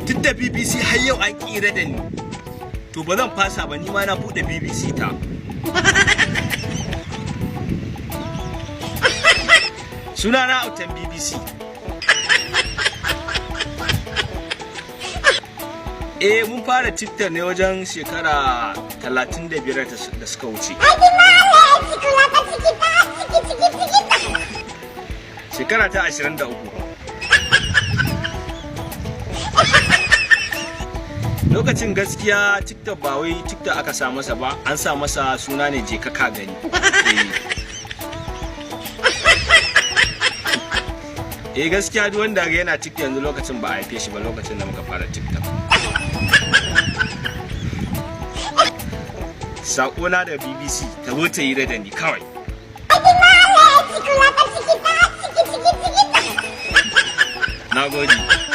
Duk da BBC har yau an kira da ni, to ba zan fasa ba, ni ma na buɗe BBC ta. Sunana Autan BBC. Mun fara TikTok ne wajen shekara 35 da suka wuce. Shekara ta 23. Lokacin gaskiya TikTok ba wai TikTok aka sa masa ba, an sa masa suna ne je ka gani. Gaskiya duk wanda ga yana TikTok yanzu lokacin ba a haife shi ba, lokacin da muka fara TikTok. Sakona da BBC ta zo ta yi da ni kawai. Na gode.